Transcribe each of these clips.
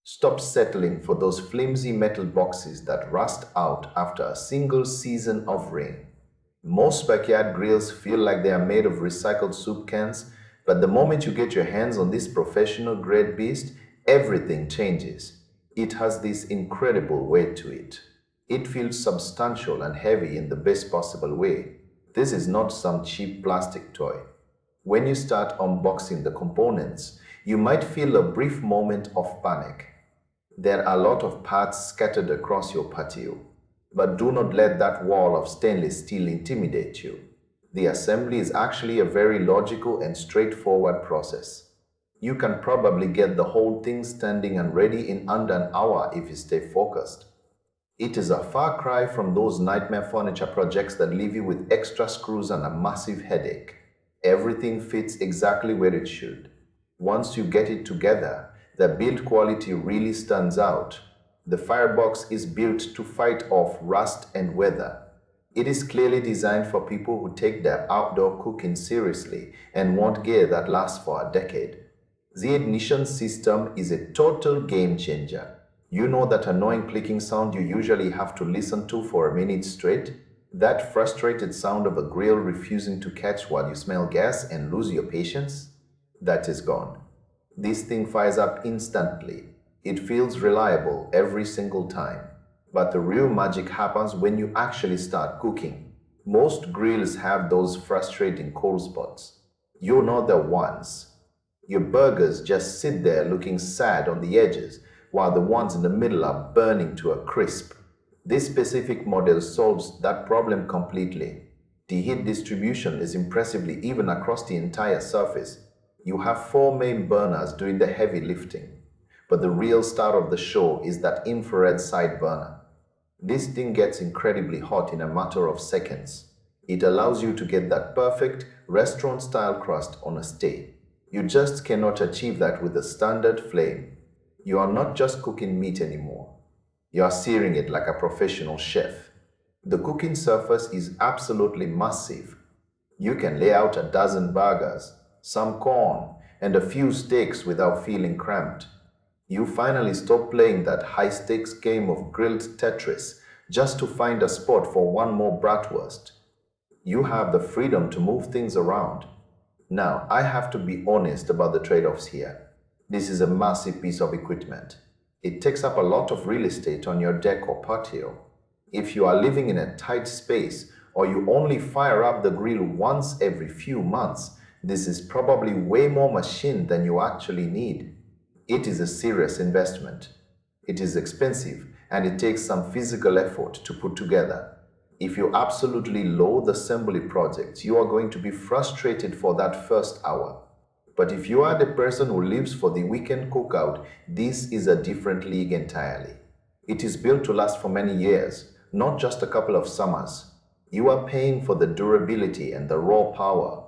Stop settling for those flimsy metal boxes that rust out after a single season of rain. Most backyard grills feel like they are made of recycled soup cans, but the moment you get your hands on this professional grade beast, everything changes. It has this incredible weight to it. It feels substantial and heavy in the best possible way. This is not some cheap plastic toy. When you start unboxing the components, you might feel a brief moment of panic. There are a lot of parts scattered across your patio, but do not let that wall of stainless steel intimidate you. The assembly is actually a very logical and straightforward process. You can probably get the whole thing standing and ready in under an hour if you stay focused. It is a far cry from those nightmare furniture projects that leave you with extra screws and a massive headache. Everything fits exactly where it should. Once you get it together, the build quality really stands out. The firebox is built to fight off rust and weather. It is clearly designed for people who take their outdoor cooking seriously and want gear that lasts for a decade. The ignition system is a total game changer. You know that annoying clicking sound you usually have to listen to for a minute straight? That frustrated sound of a grill refusing to catch while you smell gas and lose your patience? That is gone. This thing fires up instantly. It feels reliable every single time. But the real magic happens when you actually start cooking. Most grills have those frustrating cold spots. You're not the ones. Your burgers just sit there looking sad on the edges, while the ones in the middle are burning to a crisp. This specific model solves that problem completely. The heat distribution is impressively even across the entire surface. You have 4 main burners doing the heavy lifting. But the real star of the show is that infrared side burner. This thing gets incredibly hot in a matter of seconds. It allows you to get that perfect restaurant-style crust on a stay. You just cannot achieve that with a standard flame. You are not just cooking meat anymore. You are searing it like a professional chef. The cooking surface is absolutely massive. You can lay out a dozen burgers, some corn, and a few steaks without feeling cramped. You finally stop playing that high-stakes game of grilled Tetris just to find a spot for one more bratwurst. You have the freedom to move things around. Now, I have to be honest about the trade-offs here. This is a massive piece of equipment. It takes up a lot of real estate on your deck or patio. If you are living in a tight space or you only fire up the grill once every few months, this is probably way more machine than you actually need. It is a serious investment. It is expensive and it takes some physical effort to put together. If you absolutely loathe assembly projects, you are going to be frustrated for that first hour. But if you are the person who lives for the weekend cookout, this is a different league entirely. It is built to last for many years, not just a couple of summers. You are paying for the durability and the raw power.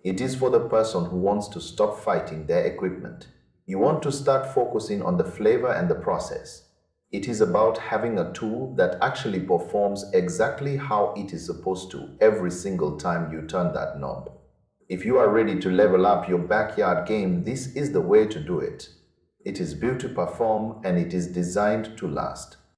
It is for the person who wants to stop fighting their equipment. You want to start focusing on the flavor and the process. It is about having a tool that actually performs exactly how it is supposed to every single time you turn that knob. If you are ready to level up your backyard game, this is the way to do it. It is built to perform and it is designed to last.